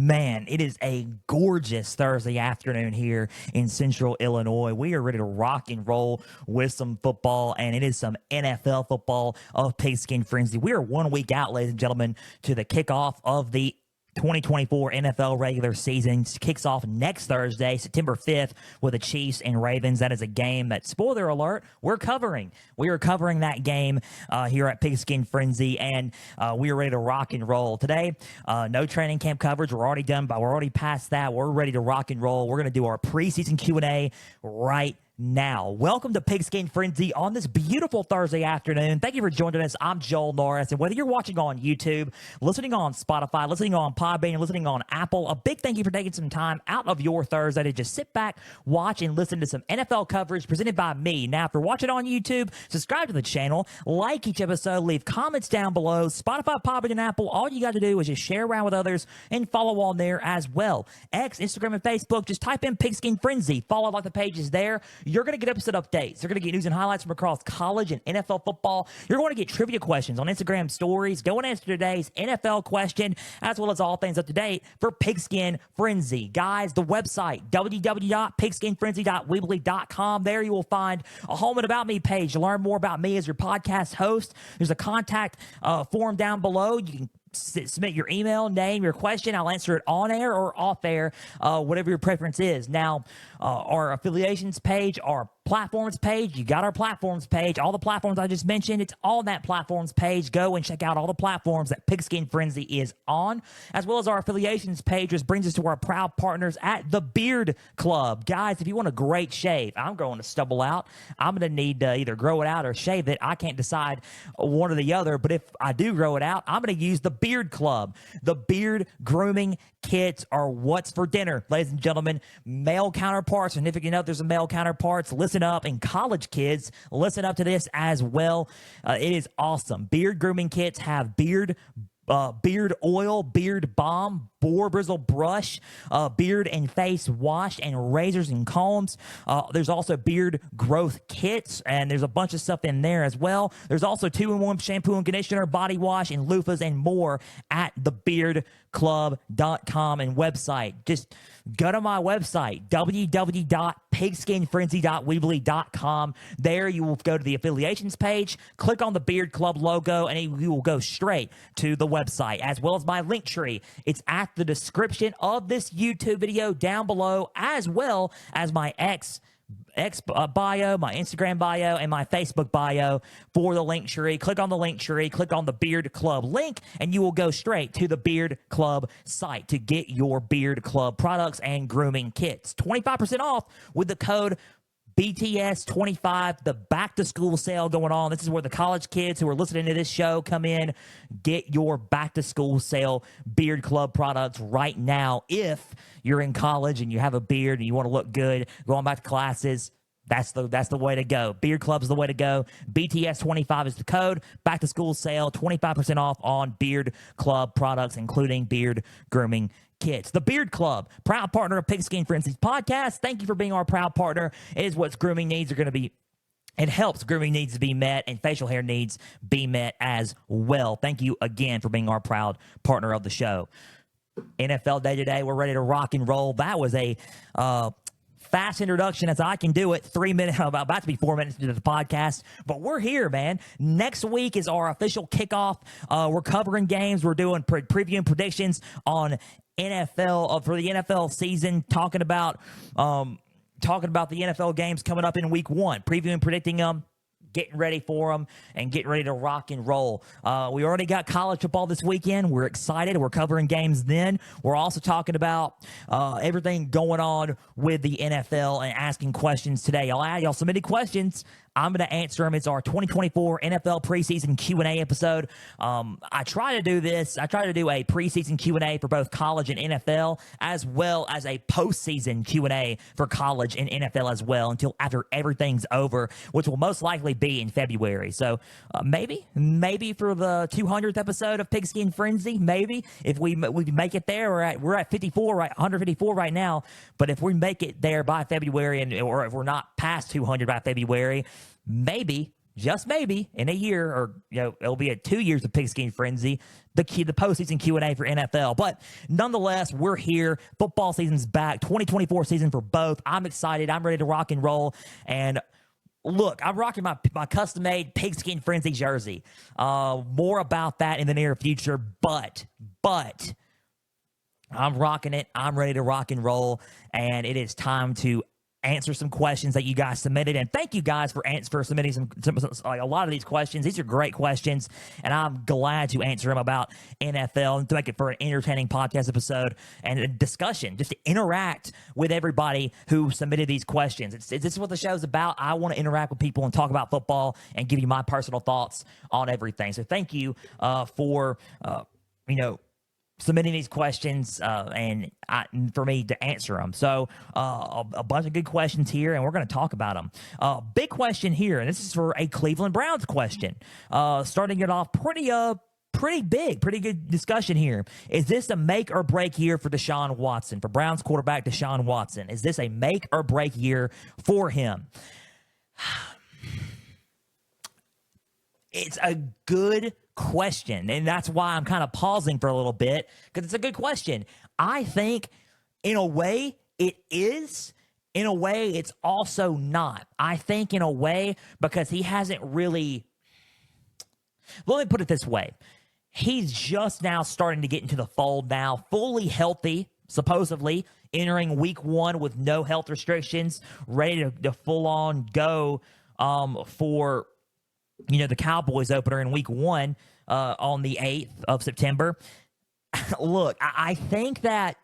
Man, it is a gorgeous Thursday afternoon here in Central Illinois. We are ready to rock and roll with some football, and it is some NFL football of Pigskin Frenzy. We are 1 week out, ladies and gentlemen, to the kickoff of the 2024 NFL regular season. Kicks off next Thursday, September 5th, with the Chiefs and Ravens. That is a game that, spoiler alert, we're covering. We are covering that game here at Pigskin Frenzy, and we are ready to rock and roll. Today, no training camp coverage. We're already done, but we're already past that. We're ready to rock and roll. We're going to do our preseason Q&A right now. Welcome to Pigskin Frenzy on this beautiful Thursday afternoon. Thank you for joining us. I'm Joel Norris, and whether you're watching on YouTube, listening on Spotify, listening on Podbean, listening on Apple, a big thank you for taking some time out of your Thursday to just sit back, watch, and listen to some NFL coverage presented by me. Now, if you're watching on YouTube, subscribe to the channel, like each episode, leave comments down below. Spotify, Podbean, and Apple, all you got to do is just share around with others and follow on there as well. X, Instagram, and Facebook, just type in Pigskin Frenzy. Follow like the pages there. You're going to get episode updates. You're going to get news and highlights from across college and NFL football. You're going to get trivia questions on Instagram stories. Go and answer today's NFL question, as well as all things up to date for Pigskin Frenzy. Guys, the website, www.pigskinfrenzy.weebly.com. There you will find a home and about me page to learn more about me as your podcast host. There's a contact form down below. You can submit your email, name, your question. I'll answer it on air or off air, whatever your preference is. Now, our affiliations page, our platforms page, you got our platforms page. All the platforms I just mentioned, it's on that platforms page. Go and check out all the platforms that Pigskin Frenzy is on, as well as our affiliations page, which brings us to our proud partners at the Beard Club. Guys, if you want a great shave, I'm going to stubble out. I'm going to need to either grow it out or shave it. I can't decide one or the other, but if I do grow it out, I'm going to use the Beard Club. The beard grooming kits are what's for dinner, ladies and gentlemen. Male counterparts, significant others of male counterparts, listen up, and college kids, listen up to this as well. It is awesome. Beard grooming kits have beard oil, beard balm, boar bristle brush, beard and face wash, and razors and combs. There's also beard growth kits, and there's a bunch of stuff in there as well. There's also 2-in-1 shampoo and conditioner, body wash, and loofahs, and more at thebeardclub.com and website. Just go to my website, www.pigskinfrenzy.weebly.com. There you will go to the affiliations page, click on the Beard Club logo, and you will go straight to the website, as well as my link tree. It's at the description of this YouTube video down below, as well as my X bio, my Instagram bio, and my Facebook bio for the link tree. Click on the link tree, click on the Beard Club link, and you will go straight to the Beard Club site to get your Beard Club products and grooming kits. 25% off with the code BTS25, the back to school sale going on. This is where the college kids who are listening to this show come in. Get your back to school sale Beard Club products right now. If you're in college and you have a beard and you want to look good, going back to classes, that's the way to go. Beard Club is the way to go. BTS25 is the code. Back to school sale, 25% off on Beard Club products, including beard grooming kits. The Beard Club, proud partner of Pigskin Frenzy's podcast. Thank you for being our proud partner. It is what grooming needs are going to be. It helps grooming needs to be met and facial hair needs be met as well. Thank you again for being our proud partner of the show. NFL Day today. We're ready to rock and roll. That was a fast introduction as I can do it. 3 minutes, about to be 4 minutes into the podcast, but we're here, man. Next week is our official kickoff. We're covering games. We're doing previewing predictions on NFL for the NFL season, talking about the NFL games coming up in week 1, previewing, predicting them, getting ready for them, and getting ready to rock and roll. We already got college football this weekend. We're excited. We're covering games then. We're also talking about everything going on with the NFL and asking questions today. Y'all submitted questions. I'm going to answer them. It's our 2024 NFL Preseason Q&A episode. I try to do this. I try to do a preseason Q&A for both college and NFL, as well as a postseason Q&A for college and NFL as well, until after everything's over, which will most likely be in February. So maybe for the 200th episode of Pigskin Frenzy, maybe if we make it there. We're at 54, right? 154 right now. But if we make it there by February, or if we're not past 200 by February, maybe just maybe in a year, or it'll be 2 years of Pigskin Frenzy, the postseason Q&A for NFL. But nonetheless, we're here. Football season's back. 2024 season for both. I'm excited. I'm ready to rock and roll. And look, I'm rocking my custom-made Pigskin Frenzy jersey. More about that in the near future. But I'm rocking it. I'm ready to rock and roll. And it is time to answer some questions that you guys submitted, and thank you guys for submitting some a lot of these questions. These are great questions, and I'm glad to answer them about NFL and to make it for an entertaining podcast episode and a discussion, just to interact with everybody who submitted these questions. This is what the show's about. I want to interact with people and talk about football and give you my personal thoughts on everything. So thank you for submitting these questions and for me to answer them. So a bunch of good questions here, and we're going to talk about them. Big question here, and this is for a Cleveland Browns question. Starting it off pretty big, pretty good discussion here. Is this a make or break year for Deshaun Watson, for Browns quarterback Deshaun Watson? Is this a make or break year for him? It's a good question, and that's why I'm kind of pausing for a little bit, because it's a good question. I think in a way it is, in a way it's also not. I think in a way because he hasn't really, let me put it this way, he's just now starting to get into the fold now, fully healthy, supposedly entering week 1 with no health restrictions, ready to full on go for the Cowboys opener in week 1 on the 8th of September. Look, I think that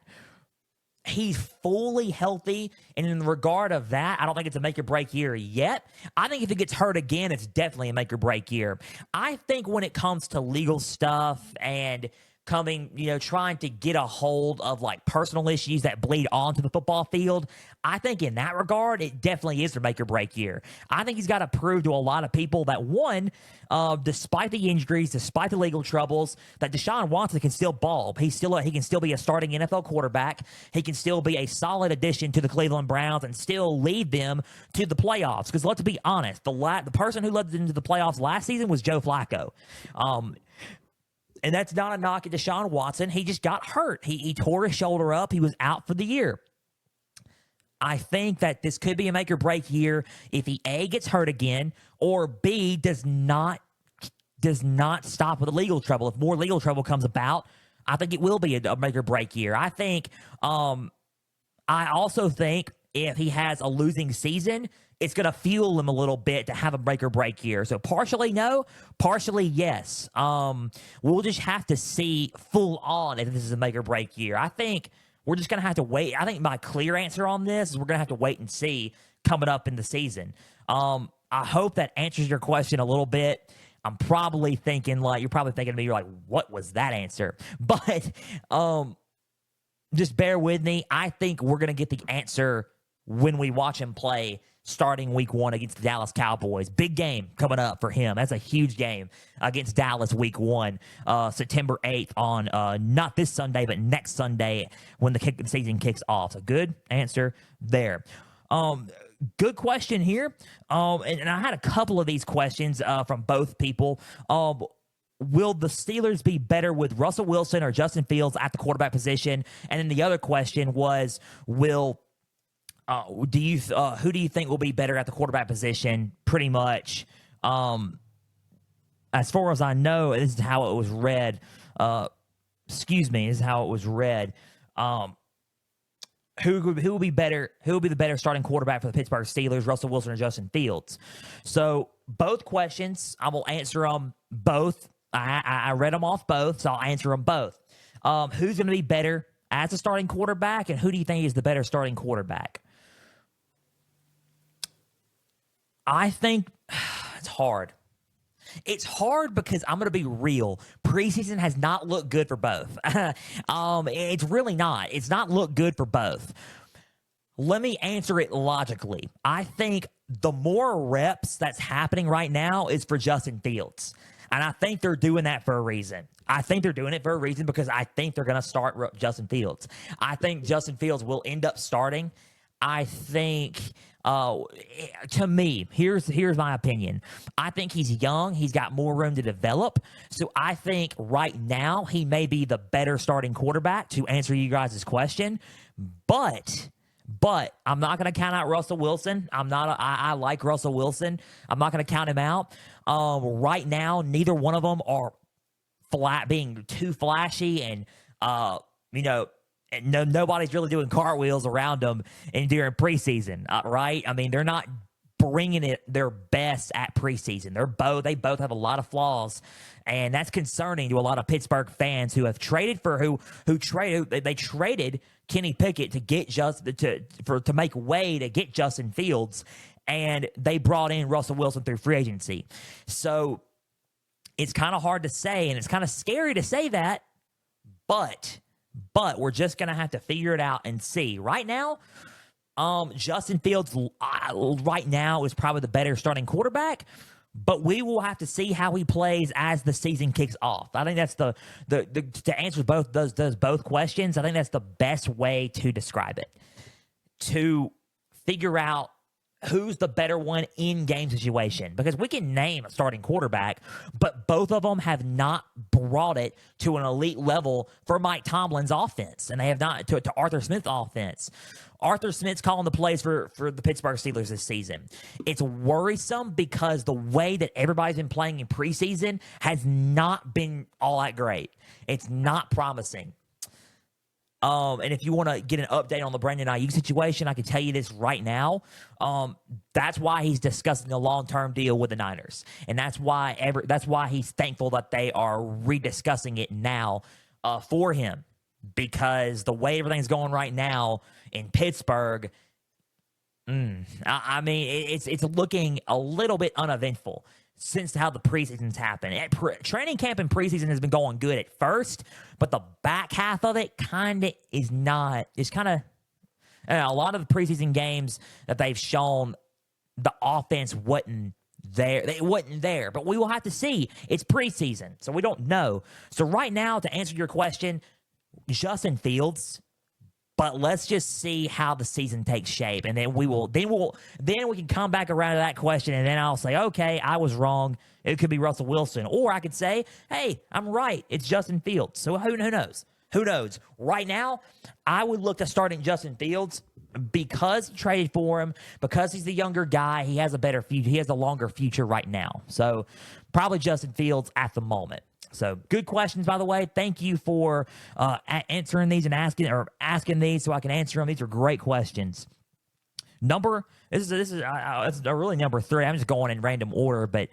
he's fully healthy, and in regard of that, I don't think it's a make or break year yet. I think if he gets hurt again, it's definitely a make or break year. I think when it comes to legal stuff and trying to get a hold of like personal issues that bleed onto the football field, I think in that regard, it definitely is a make or break year. I think he's got to prove to a lot of people that, one, despite the injuries, despite the legal troubles, that Deshaun Watson can still ball. He can still be a starting NFL quarterback. He can still be a solid addition to the Cleveland Browns and still lead them to the playoffs. Because let's be honest, the person who led them to the playoffs last season was Joe Flacco. And that's not a knock at Deshaun Watson. He just got hurt. He tore his shoulder up. He was out for the year. I think that this could be a make or break year if he A, gets hurt again, or B, does not stop with the legal trouble. If more legal trouble comes about, I think it will be a make or break year. I think, I also think if he has a losing season, it's going to fuel him a little bit to have a make or break year. So partially no, partially yes. We'll just have to see full on if this is a make or break year. I think we're just going to have to wait. I think my clear answer on this is we're going to have to wait and see coming up in the season. I hope that answers your question a little bit. I'm probably thinking you're probably thinking to me, you're like, what was that answer? But just bear with me. I think we're going to get the answer when we watch him play starting week 1 against the Dallas Cowboys. Big game coming up for him. That's a huge game against Dallas week 1, September 8th on not this Sunday, but next Sunday when the season kicks off. So good answer there. Good question here. And I had a couple of these questions from both people. Will the Steelers be better with Russell Wilson or Justin Fields at the quarterback position? And then the other question was, who do you think will be better at the quarterback position? Pretty much, as far as I know, this is how it was read. This is how it was read. Who will be better? Who will be the better starting quarterback for the Pittsburgh Steelers, Russell Wilson or Justin Fields? So both questions, I will answer them both. I read them off both, so I'll answer them both. Who's going to be better as a starting quarterback, and who do you think is the better starting quarterback? I think it's hard. It's hard because I'm going to be real. Preseason has not looked good for both. It's really not. It's not looked good for both. Let me answer it logically. I think the more reps that's happening right now is for Justin Fields. And I think they're doing that for a reason. I think they're doing it for a reason because I think they're going to start Justin Fields. I think Justin Fields will end up starting. I think, to me, here's my opinion. I think he's young. He's got more room to develop. So I think right now he may be the better starting quarterback, to answer you guys' question. But I'm not going to count out Russell Wilson. I like Russell Wilson. I'm not going to count him out. Right now, neither one of them are being too flashy, and nobody's really doing cartwheels around them during preseason, right? I mean, they're not bringing it their best at preseason. They both have a lot of flaws, and that's concerning to a lot of Pittsburgh fans who have traded they traded Kenny Pickett to get to make way to get Justin Fields, and they brought in Russell Wilson through free agency. So it's kind of hard to say, and it's kind of scary to say that, but we're just going to have to figure it out and see. Right now, Justin Fields right now is probably the better starting quarterback, but we will have to see how he plays as the season kicks off. I think that's the to answer both questions. I think that's the best way to describe it, to figure out who's the better one in game situation, because we can name a starting quarterback, but both of them have not brought it to an elite level for Mike Tomlin's offense, and they have not to Arthur Smith's offense. Arthur Smith's calling the plays for the Pittsburgh Steelers this season. It's worrisome because the way that everybody's been playing in preseason has not been all that great. It's not promising. And if you want to get an update on the Brandon Ayuk situation, I can tell you this right now. That's why he's discussing a long-term deal with the Niners, and that's why he's thankful that they are rediscussing it now for him, because the way everything's going right now in Pittsburgh, I mean, it's looking a little bit uneventful since how the preseason's happened. Training camp and preseason has been going good at first, but the back half of it kind of is not. It's kind of a lot of the preseason games that they've shown, the offense wasn't there. It wasn't there, but we will have to see. It's preseason, so we don't know. So right now, to answer your question, Justin Fields. But let's just see how the season takes shape, and then we can come back around to that question, and then I'll say, okay, I was wrong. It could be Russell Wilson, or I could say, hey, I'm right. It's Justin Fields. So who knows? Who knows? Right now, I would look to starting Justin Fields because he traded for him, because he's the younger guy. He has a better future. He has a longer future right now. So probably Justin Fields at the moment. So good questions, by the way. Thank you for answering these and asking these so I can answer them. These are great questions. This is really number 3. I'm just going in random order, but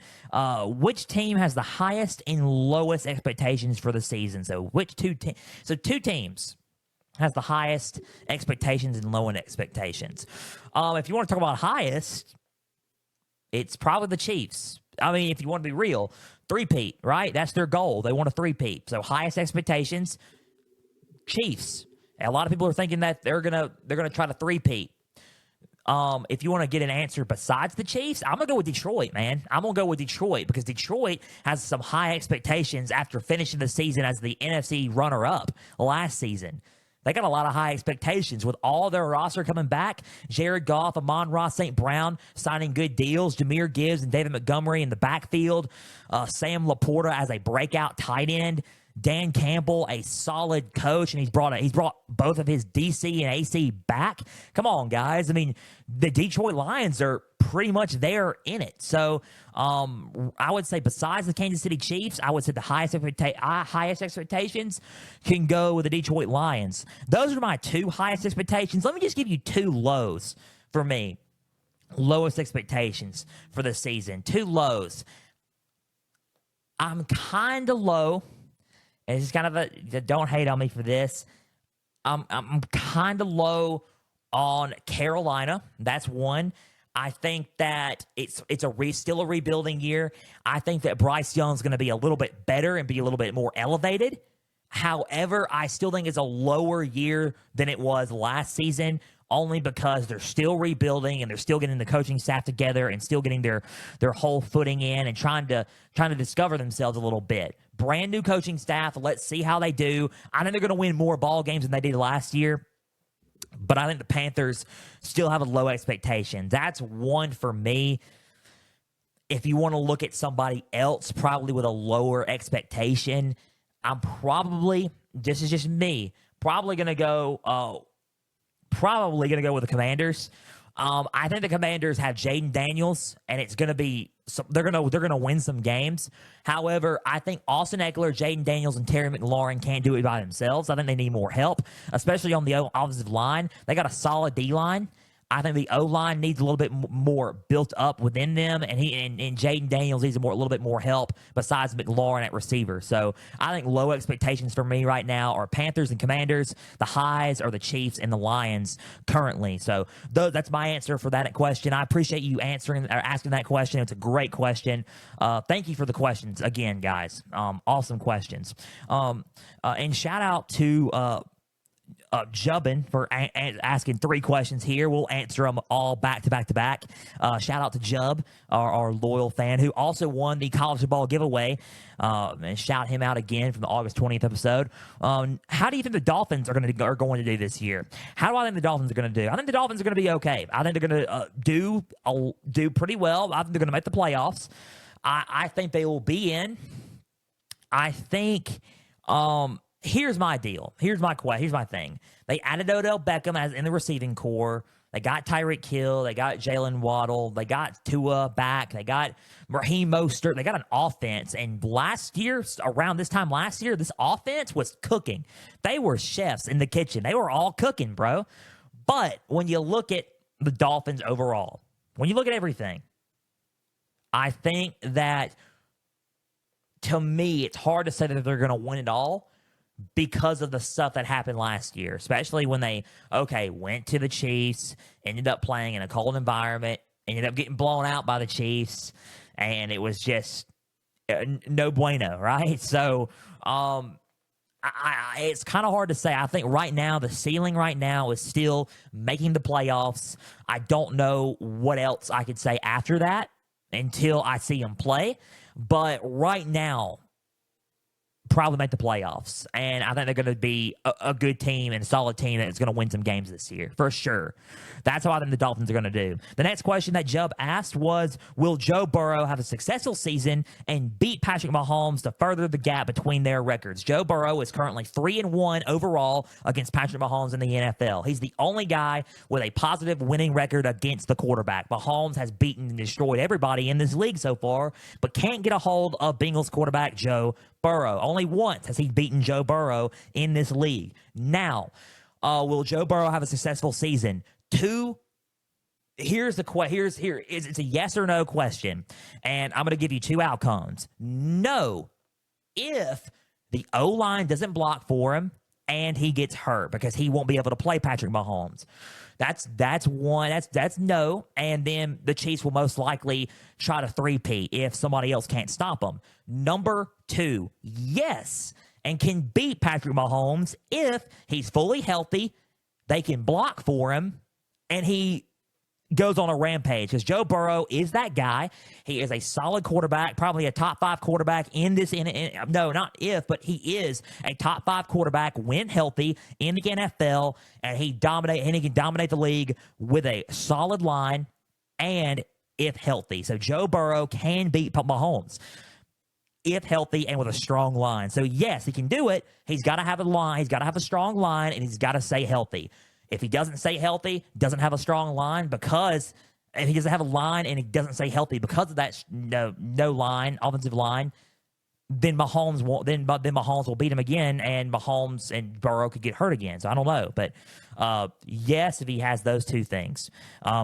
which team has the highest and lowest expectations for the season? So two teams has the highest expectations and lowest expectations. If you want to talk about highest, it's probably the Chiefs. I mean, if you want to be real, 3-peat, right? That's their goal. They want a 3-peat. So highest expectations, Chiefs. And a lot of people are thinking that they're gonna try to 3-peat. If you want to get an answer besides the Chiefs, I'm gonna go with Detroit, man. I'm gonna go with Detroit because Detroit has some high expectations after finishing the season as the NFC runner-up last season. They got a lot of high expectations with all their roster coming back. Jared Goff, Amon-Ra St. Brown signing good deals. Jahmyr Gibbs and David Montgomery in the backfield. Sam Laporta as a breakout tight end. Dan Campbell, a solid coach, and he's brought both of his DC and AC back. Come on, guys. I mean, the Detroit Lions are pretty much there in it. So I would say besides the Kansas City Chiefs, I would say the highest expectations can go with the Detroit Lions. Those are my 2 highest expectations. Let me just give you 2 lows for me. Lowest expectations for the season. 2 lows. I'm kind of low. And it's kind of don't hate on me for this. I'm kind of low on Carolina. That's one. I think that it's still a rebuilding year. I think that Bryce Young's going to be a little bit better and be a little bit more elevated. However, I still think it's a lower year than it was last season, only because they're still rebuilding and they're still getting the coaching staff together and still getting their whole footing in and trying to discover themselves a little bit. Brand new coaching staff. Let's see how they do. I think they're going to win more ball games than they did last year. but I think the Panthers still have a low expectation. That's one for me. If you want to look at somebody else, probably with a lower expectation, I'm probably, this is just me, probably gonna go with the Commanders. I think the Commanders have Jaden Daniels, and it's gonna be they're gonna win some games. However, I think Austin Eckler, Jaden Daniels, and Terry McLaurin can't do it by themselves. I think they need more help, especially on the offensive line. They got a solid D line. I think the O-line needs a little bit more built up within them, and Jaden Daniels needs a little bit more help besides McLaurin at receiver. So I think low expectations for me right now are Panthers and Commanders. The highs are the Chiefs and the Lions currently. So that's my answer for that question. I appreciate you asking that question. It's a great question. Thank you for the questions again, guys. Awesome questions. And shout out to Jubbin for asking 3 questions here. We'll answer them all back to back to back. Shout out to Jub, our loyal fan, who also won the college football giveaway. And shout him out again from the August 20th episode. How do you think the Dolphins are going to do this year? How do I think the Dolphins are going to do? I think the Dolphins are going to be okay. I think they're going to do pretty well. I think they're going to make the playoffs. I think they will be in. I think. Here's my deal. Here's my thing. They added Odell Beckham as in the receiving core. They got Tyreek Hill. They got Jalen Waddle. They got Tua back. They got Raheem Mostert. They got an offense. And last year, around this time last year, this offense was cooking. They were chefs in the kitchen. They were all cooking, bro. But when you look at the Dolphins overall, when you look at everything, I think that, to me, it's hard to say that they're going to win it all, because of the stuff that happened last year, especially when they, went to the Chiefs, ended up playing in a cold environment, ended up getting blown out by the Chiefs, and it was just no bueno, right? So it's kind of hard to say. I think right now, the ceiling right now is still making the playoffs. I don't know what else I could say after that until I see them play, but right now, probably make the playoffs. And I think they're going to be a good team and a solid team that's going to win some games this year, for sure. That's how I think the Dolphins are going to do. The next question that Jubb asked was, will Joe Burrow have a successful season and beat Patrick Mahomes to further the gap between their records? Joe Burrow is currently 3-1 overall against Patrick Mahomes in the NFL. He's the only guy with a positive winning record against the quarterback. Mahomes has beaten and destroyed everybody in this league so far, but can't get a hold of Bengals quarterback Joe Burrow. Only once has he beaten Joe Burrow in this league. Now, will Joe Burrow have a successful season? It's a yes or no question, and I'm going to give you 2 outcomes. No, if the O-line doesn't block for him and he gets hurt, because he won't be able to play Patrick Mahomes. That's one. That's no. And then the Chiefs will most likely try to 3-peat if somebody else can't stop them. Number 2, yes, and can beat Patrick Mahomes if he's fully healthy, they can block for him, and he goes on a rampage, because Joe Burrow is that guy. He is a solid quarterback, probably a top 5 quarterback no, not if, but he is a top 5 quarterback when healthy in the NFL, and he can dominate the league with a solid line and if healthy. So Joe Burrow can beat Mahomes if healthy and with a strong line. So yes, he can do it. He's got to have a line. He's got to have a strong line, and he's got to stay healthy. If he doesn't stay healthy, doesn't have a strong line, because if he doesn't have a line and he doesn't stay healthy because of that no line, offensive line, then Mahomes will beat him again, and Mahomes and Burrow could get hurt again. So I don't know, but yes, if he has those 2 things.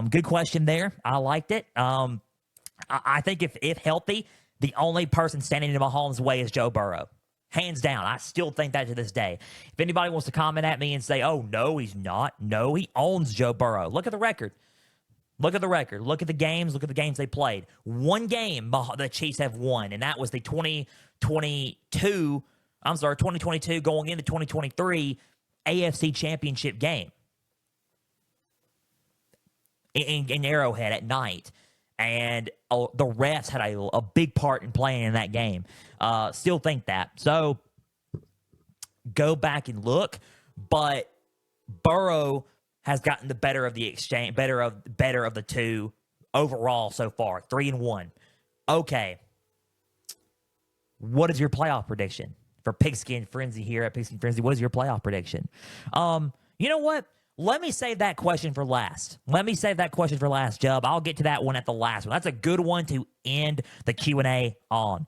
Good question there. I liked it. I think if healthy, the only person standing in Mahomes' way is Joe Burrow. Hands down. I still think that to this day. If anybody wants to comment at me and say, oh, no, he's not. No, he owns Joe Burrow. Look at the record. Look at the record. Look at the games. Look at the games they played. One game the Chiefs have won, and that was the 2022 going into 2023 AFC Championship game in Arrowhead at night. And the refs had a big part in playing in that game. Still think that. So go back and look. But Burrow has gotten the better of the exchange, better of the two overall so far, 3-1. Okay. What is your playoff prediction for Pigskin Frenzy here at Pigskin Frenzy? What is your playoff prediction? You know what? Let me save that question for last. Jub. I'll get to that one at the last one. That's a good one to end the Q&A on.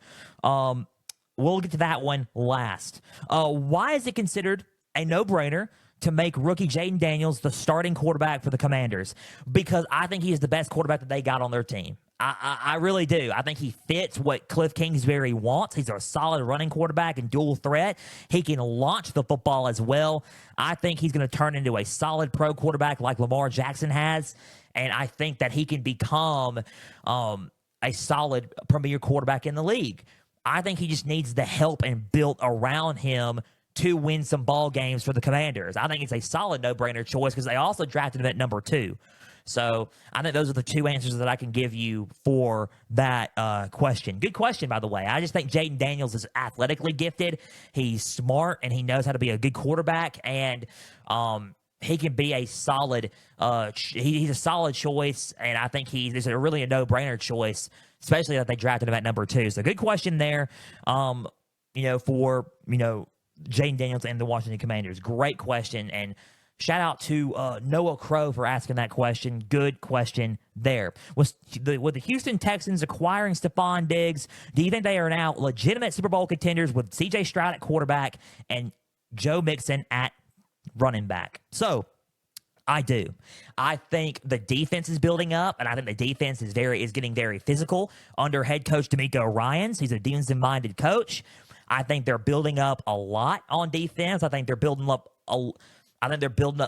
We'll get to that one last. Why is it considered a no-brainer to make rookie Jaden Daniels the starting quarterback for the Commanders? Because I think he is the best quarterback that they got on their team. I really do. I think he fits what Cliff Kingsbury wants. He's a solid running quarterback and dual threat. He can launch the football as well. I think he's going to turn into a solid pro quarterback like Lamar Jackson has, and I think that he can become a solid premier quarterback in the league. I think he just needs the help and built around him to win some ball games for the Commanders. I think it's a solid no-brainer choice because they also drafted him at number 2. So I think those are the two answers that I can give you for that question. Good question, by the way. I just think Jaden Daniels is athletically gifted. He's smart, and he knows how to be a good quarterback, and he can be a solid he's a solid choice, and I think he's really a no-brainer choice, especially that they drafted him at number 2. So good question there, for Jaden Daniels and the Washington Commanders. Great question, and shout out to Noah Crow for asking that question. Good question there. With the Houston Texans acquiring Stephon Diggs, do you think they are now legitimate Super Bowl contenders with C.J. Stroud at quarterback and Joe Mixon at running back? So I do. I think the defense is building up, and I think the defense is getting very physical under head coach DeMeco Ryans. He's a defensive-minded coach. I think they're building up a lot on defense. I think they're building up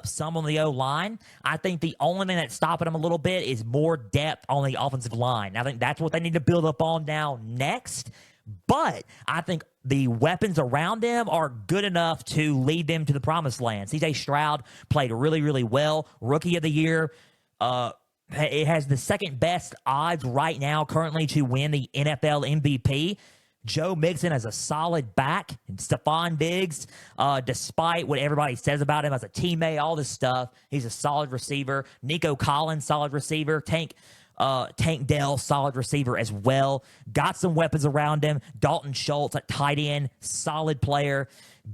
some on the O-line. I think the only thing that's stopping them a little bit is more depth on the offensive line. I think that's what they need to build up on now next. But I think the weapons around them are good enough to lead them to the promised land. C.J. Stroud played really, really well. Rookie of the year. It has the second best odds right now currently to win the NFL MVP. Joe Mixon as a solid back, and Stephon Diggs, despite what everybody says about him as a teammate, all this stuff, he's a solid receiver. Nico Collins, solid receiver. Tank Dell, solid receiver as well. Got some weapons around him. Dalton Schultz at tight end, solid player.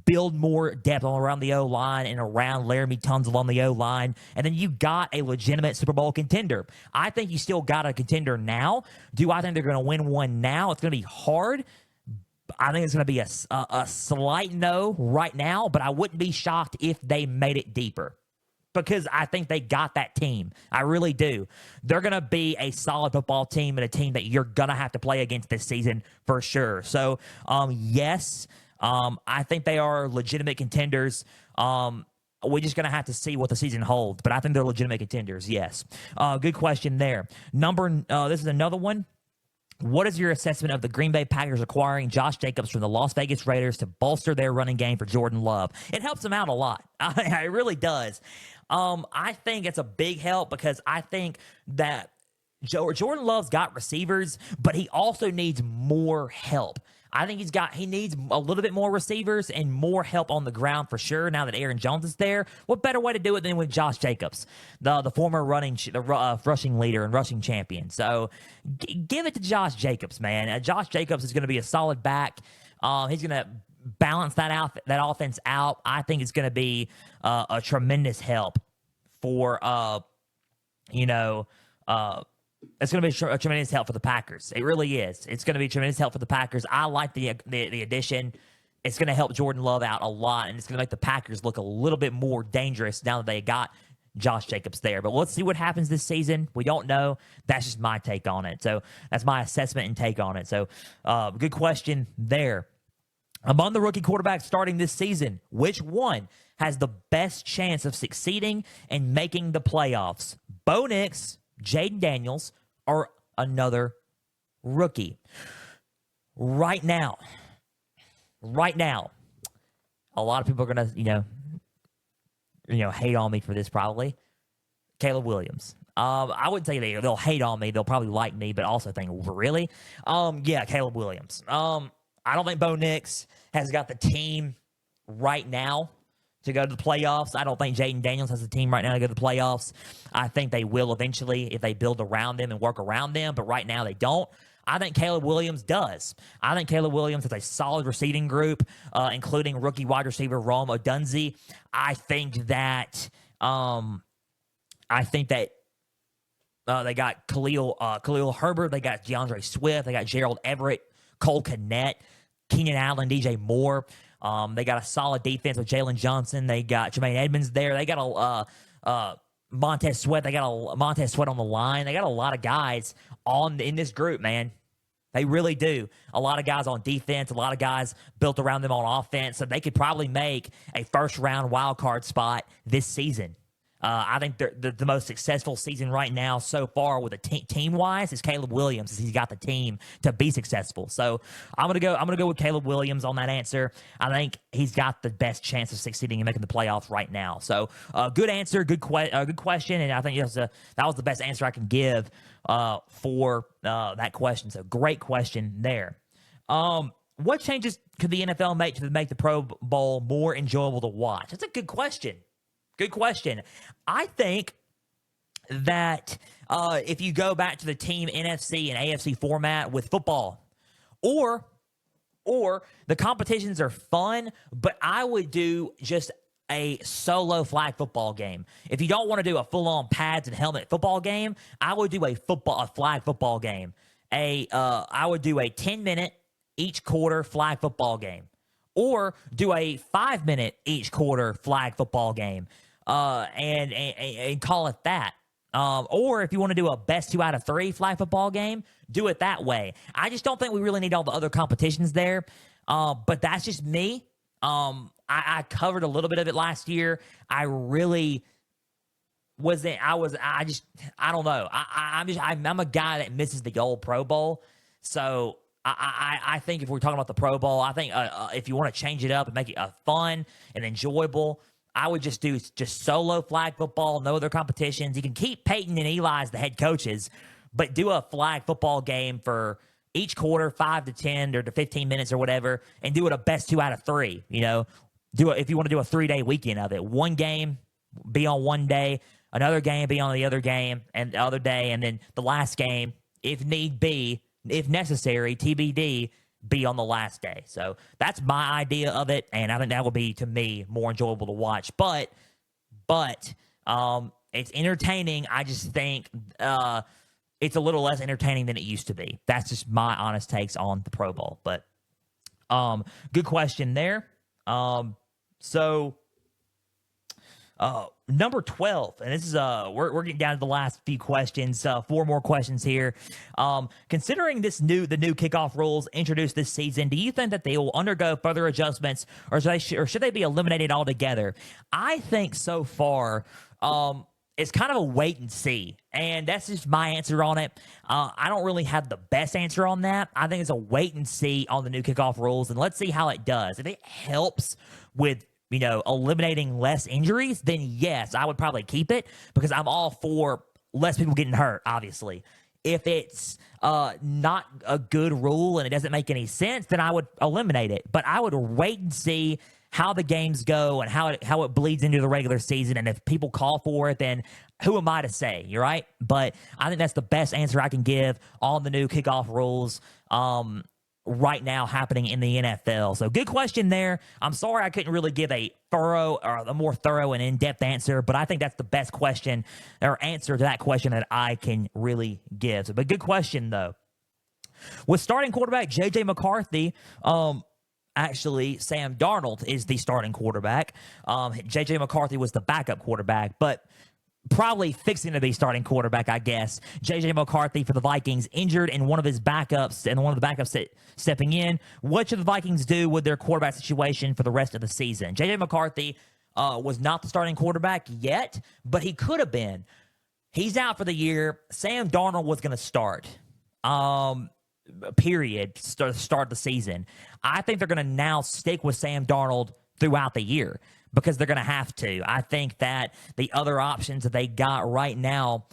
Build more depth all around the O-line and around Laramie Tunsil on the O-line. And then you got a legitimate Super Bowl contender. I think you still got a contender now. Do I think they're going to win one now? It's going to be hard. I think it's going to be a slight no right now, but I wouldn't be shocked if they made it deeper, because I think they got that team. I really do. They're going to be a solid football team and a team that you're going to have to play against this season for sure. So, yes, I think they are legitimate contenders. We're just going to have to see what the season holds, but I think they're legitimate contenders, yes. Good question there. This is another one. What is your assessment of the Green Bay Packers acquiring Josh Jacobs from the Las Vegas Raiders to bolster their running game for Jordan Love? It helps them out a lot. It really does. I think it's a big help because I think that Jordan Love's got receivers, but he also needs more help. I think he needs a little bit more receivers and more help on the ground for sure. Now that Aaron Jones is there, what better way to do it than with Josh Jacobs, the former rushing leader and rushing champion? So give it to Josh Jacobs, man. Josh Jacobs is going to be a solid back. He's going to balance that offense out. I think it's going to be a tremendous help for it's going to be a tremendous help for the Packers. It really is. It's going to be a tremendous help for the Packers. I like the addition. It's going to help Jordan Love out a lot, and it's going to make the Packers look a little bit more dangerous now that they got Josh Jacobs there. But let's see what happens this season. We don't know. That's just my take on it. So that's my assessment and take on it. So good question there. Among the rookie quarterbacks starting this season, which one has the best chance of succeeding and making the playoffs? Bo Nix, Jaden Daniels, or another rookie? Right now, a lot of people are going to, hate on me for this probably. Caleb Williams. I wouldn't say they'll hate on me. They'll probably like me, but also think, really? Caleb Williams. I don't think Bo Nix has got the team right now to go to the playoffs. I don't think Jaden Daniels has a team right now to go to the playoffs. I think they will eventually if they build around them and work around them, but right now they don't. I think Caleb Williams does. I think Caleb Williams has a solid receiving group, including rookie wide receiver Rome Odunze. I think that they got Khalil Herbert. They got DeAndre Swift. They got Gerald Everett, Cole Kmet, Keenan Allen, DJ Moore. They got a solid defense with Jalen Johnson. They got Jermaine Edmonds there. They got Montez Sweat. They got a Montez Sweat on the line. They got a lot of guys in this group, man. They really do. A lot of guys on defense, a lot of guys built around them on offense. So they could probably make a first-round wild card spot this season. I think the most successful season right now so far with a team-wise is Caleb Williams, as he's got the team to be successful. So I'm gonna go with Caleb Williams on that answer. I think he's got the best chance of succeeding and making the playoffs right now. So good answer, good question, and I think that was the best answer I can give for that question. So great question there. What changes could the NFL make to make the Pro Bowl more enjoyable to watch? That's a good question. Good question. I think that if you go back to the team NFC and AFC format with football, or the competitions are fun, but I would do just a solo flag football game. If you don't want to do a full-on pads and helmet football game, I would do a flag football game. I would do a 10-minute each quarter flag football game, or do a 5-minute each quarter flag football game. And call it that. Or if you want to do a best 2 out of 3 flag football game, do it that way. I just don't think we really need all the other competitions there. But that's just me. I covered a little bit of it last year. I really wasn't. I don't know. I'm a guy that misses the old Pro Bowl. So I think if we're talking about the Pro Bowl, I think if you want to change it up and make it fun and enjoyable, I would just do solo flag football, no other competitions. You can keep Peyton and Eli as the head coaches, but do a flag football game for each quarter, 5 to 10 or to 15 minutes or whatever, and do it a best 2 out of 3. You know, if you want to do a 3-day weekend of it. One game be on one day, another game be on the other game and the other day, and then the last game, if need be, if necessary, TBD, be on the last day. So that's my idea of it, and I think that would be, to me, more enjoyable to watch. But it's entertaining. I just think it's a little less entertaining than it used to be. That's just my honest takes on the Pro Bowl. But good question there. Number 12, and this is we're getting down to the last few questions. 4 more questions here. Considering the new kickoff rules introduced this season, do you think that they will undergo further adjustments, or should they be eliminated altogether? I think so far it's kind of a wait and see, and that's just my answer on it. I don't really have the best answer on that. I think it's a wait and see on the new kickoff rules, and let's see how it does. If it helps with eliminating less injuries, then yes, I would probably keep it, because I'm all for less people getting hurt, obviously. If it's not a good rule and it doesn't make any sense, then I would eliminate it. But I would wait and see how the games go and how it bleeds into the regular season. And if people call for it, then who am I to say? You're right. But I think that's the best answer I can give on the new kickoff rules right now happening in the NFL. So good question there. I'm sorry I couldn't really give a more thorough and in-depth answer, but I think that's the best question or answer to that question that I can really give. So, but good question though. With starting quarterback J.J. McCarthy, actually, Sam Darnold is the starting quarterback. J.J. McCarthy was the backup quarterback, but probably fixing to be starting quarterback, I guess. J.J. McCarthy for the Vikings injured, and one of his backups, and one of the backups stepping in. What should the Vikings do with their quarterback situation for the rest of the season? J.J. McCarthy was not the starting quarterback yet, but he could have been. He's out for the year. Sam Darnold was going to start. Period. Start the season. I think they're going to now stick with Sam Darnold throughout the year, because they're going to have to. I think that the other options that they got right now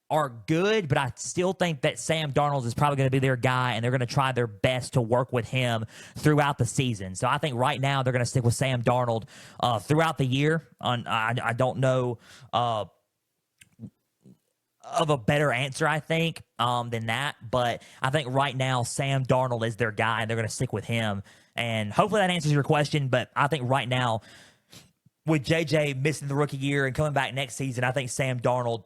are good, but I still think that Sam Darnold is probably going to be their guy, and they're going to try their best to work with him throughout the season. So I think right now they're going to stick with Sam Darnold throughout the year. I don't know of a better answer, I think, than that. But I think right now Sam Darnold is their guy, and they're going to stick with him. And hopefully that answers your question. But I think right now, with JJ missing the rookie year and coming back next season, I think Sam Darnold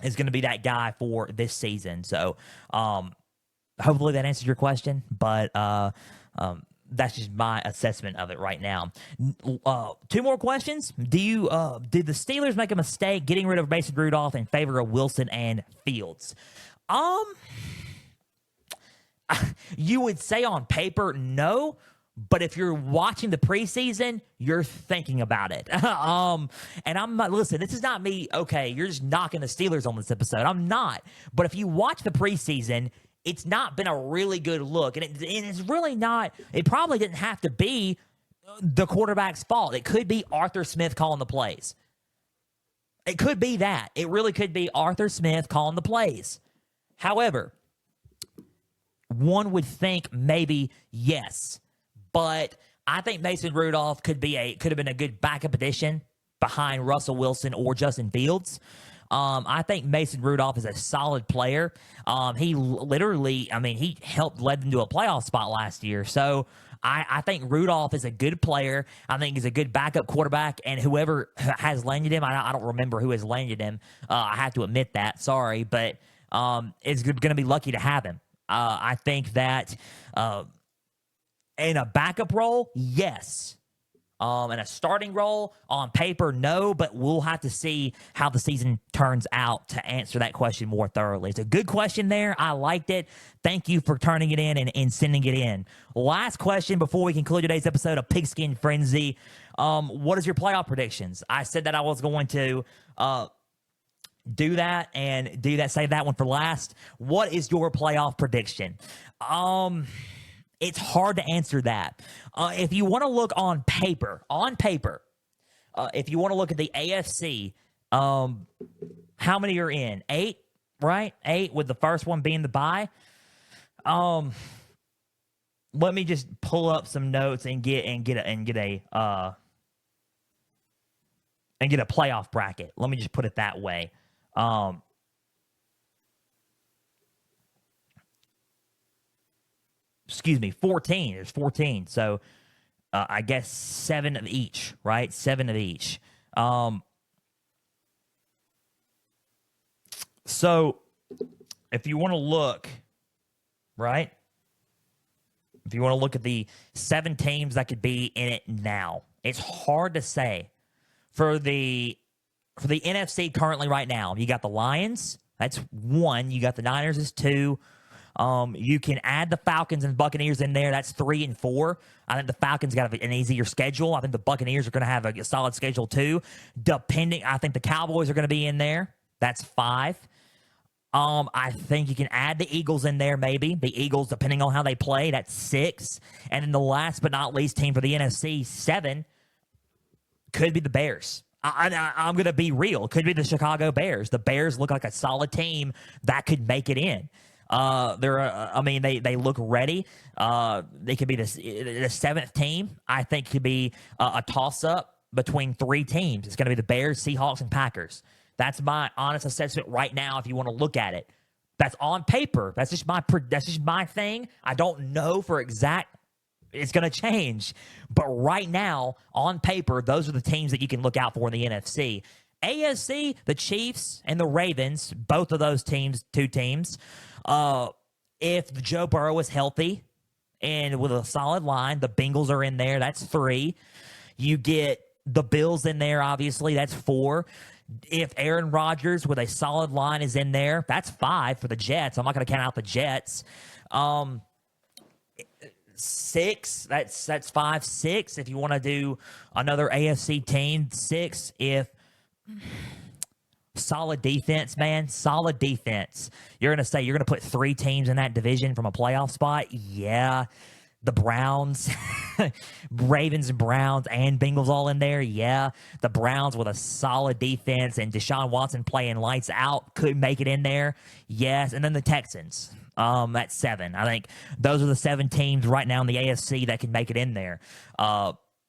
is going to be that guy for this season. So hopefully that answers your question, but that's just my assessment of it right now. Two more questions. Did the Steelers make a mistake getting rid of Mason Rudolph in favor of Wilson and Fields? You would say on paper, no. But if you're watching the preseason, you're thinking about it. And I'm not, listen, this is not me, okay, you're just knocking the Steelers on this episode. I'm not. But if you watch the preseason, it's not been a really good look. And it's really not, it probably didn't have to be the quarterback's fault. It could be Arthur Smith calling the plays. It could be that. It really could be Arthur Smith calling the plays. However, one would think maybe yes. But I think Mason Rudolph could have been a good backup addition behind Russell Wilson or Justin Fields. I think Mason Rudolph is a solid player. He literally, he led them to a playoff spot last year. So I think Rudolph is a good player. I think he's a good backup quarterback. And whoever has landed him, I don't remember who has landed him. I have to admit that. Sorry. But is going to be lucky to have him. I think that in a backup role, yes. In a starting role, on paper, no, but we'll have to see how the season turns out to answer that question more thoroughly. It's a good question there. I liked it. Thank you for turning it in and sending it in. Last question before we conclude today's episode of Pigskin Frenzy. What is your playoff predictions? I said that I was going to save that one for last. What is your playoff prediction? It's hard to answer that. If you want to look on paper, if you want to look at the AFC, how many are in? 8, right? 8 with the first one being the bye. Let me just pull up some notes and get a playoff bracket. Let me just put it that way. Excuse me, 14. There's 14. So I guess 7 of each, right? 7 of each. So if you want to look, right? If you want to look at the 7 teams that could be in it now, it's hard to say. For the NFC currently right now, you got the Lions. That's 1. You got the Niners is 2. You can add the Falcons and Buccaneers in there. That's 3 and 4. I think the Falcons got an easier schedule. I think the Buccaneers are going to have a solid schedule too. I think the Cowboys are going to be in there. That's 5. I think you can add the Eagles in there, maybe. The Eagles, depending on how they play, that's 6. And then the last but not least team for the NFC, 7, could be the Bears. I'm going to be real. Could be the Chicago Bears. The Bears look like a solid team that could make it in. They look ready. They could be the 7th team. I think could be a toss-up between 3 teams. It's going to be the Bears, Seahawks, and Packers. That's my honest assessment right now. If you want to look at it, that's on paper. That's just my thing. I don't know for exact. It's going to change, but right now on paper, those are the teams that you can look out for in the NFC. AFC, the Chiefs and the Ravens, both of those teams, 2 teams. If Joe Burrow is healthy and with a solid line, the Bengals are in there. That's 3. You get the Bills in there, obviously. That's 4. If Aaron Rodgers with a solid line is in there, that's 5 for the Jets. I'm not going to count out the Jets. 6, that's 5, 6. If you want to do another AFC team, 6. If solid defense, man, solid defense. You're going to say you're going to put 3 teams in that division from a playoff spot? Yeah. the Browns, Ravens and Browns and Bengals all in there. Yeah, the Browns with a solid defense and Deshaun Watson playing lights out could make it in there. Yes, and then the Texans at 7. I think those are the 7 teams right now in the AFC that can make it in there.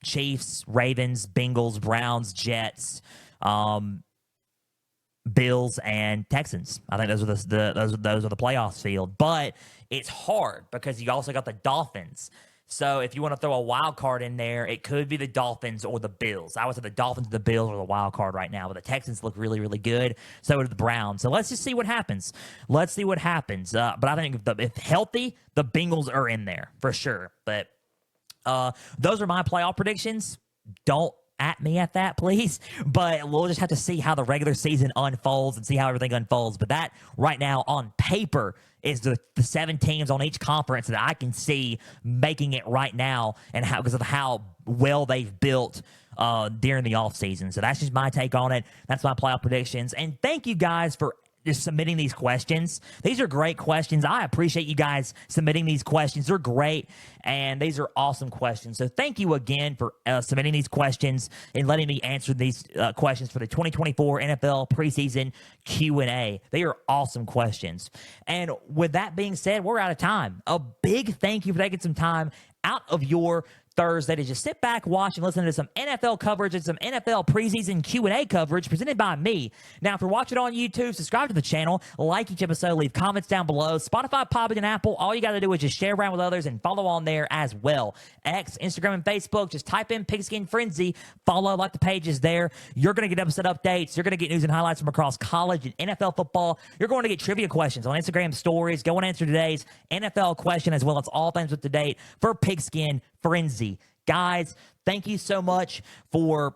Chiefs, Ravens, Bengals, Browns, Jets, Bills, and Texans. I think those are the playoffs field. But it's hard because you also got the Dolphins. So if you want to throw a wild card in there, it could be the Dolphins or the Bills. I would say the Dolphins and the Bills are the wild card right now, but the Texans look really, really good. So do the Browns. So let's just see what happens. Let's see what happens. But I think if healthy, the Bengals are in there for sure. But those are my playoff predictions. Don't at me at that, please. But we'll just have to see how the regular season unfolds and see how everything unfolds. But that right now on paper is the 7 teams on each conference that I can see making it right now, and how, because of how well they've built during the offseason. So that's just my take on it. That's my playoff predictions. And thank you guys for just submitting these questions. These are great questions. I appreciate you guys submitting these questions. They're great, and these are awesome questions. So thank you again for submitting these questions and letting me answer these questions for the 2024 NFL Preseason Q&A. They are awesome questions. And with that being said, we're out of time. A big thank you for taking some time out of your Thursday to just sit back, watch, and listen to some NFL coverage and some NFL preseason Q&A coverage presented by me. Now, if you're watching on YouTube, subscribe to the channel, like each episode, leave comments down below. Spotify, Podbean, and Apple, all you got to do is just share around with others and follow on there as well. X, Instagram, and Facebook, just type in Pigskin Frenzy, follow, like the pages there. You're going to get episode updates. You're going to get news and highlights from across college and NFL football. You're going to get trivia questions on Instagram stories. Go and answer today's NFL question as well as all things up to date for Pigskin Frenzy. Guys, thank you so much for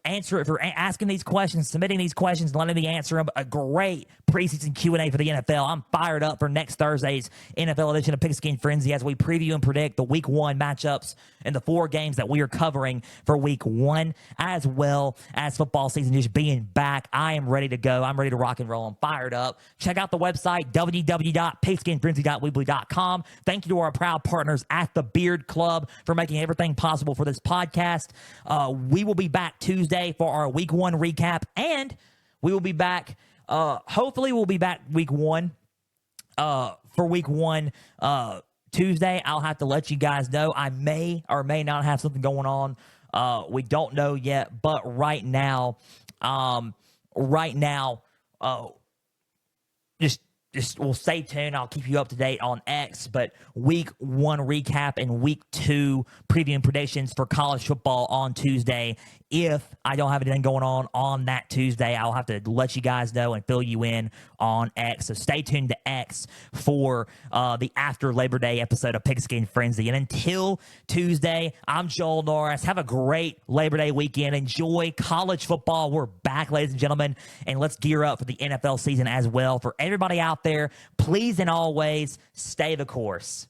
asking these questions, submitting these questions, and letting me answer them. A great preseason Q&A for the NFL. I'm fired up for next Thursday's NFL edition of Pigskin Frenzy as we preview and predict the Week 1 matchups and the 4 games that we are covering for Week 1, as well as football season just being back. I am ready to go. I'm ready to rock and roll. I'm fired up. Check out the website, www.pigskinfrenzy.weebly.com. Thank you to our proud partners at the Beard Club for making everything possible for this podcast. We will be back Tuesday for our Week 1 recap, and we will be back. Hopefully, we'll be back Week 1 for Week 1 Tuesday. I'll have to let you guys know. I may or may not have something going on. We don't know yet, but right now, just we'll stay tuned. I'll keep you up to date on X, but Week 1 recap and Week 2 preview and predictions for college football on Tuesday. If I don't have anything going on that Tuesday, I'll have to let you guys know and fill you in on X. So stay tuned to X for the after Labor Day episode of Pigskin Frenzy. And until Tuesday, I'm Joel Norris. Have a great Labor Day weekend. Enjoy college football. We're back, ladies and gentlemen, and let's gear up for the NFL season as well. For everybody out there, please and always stay the course.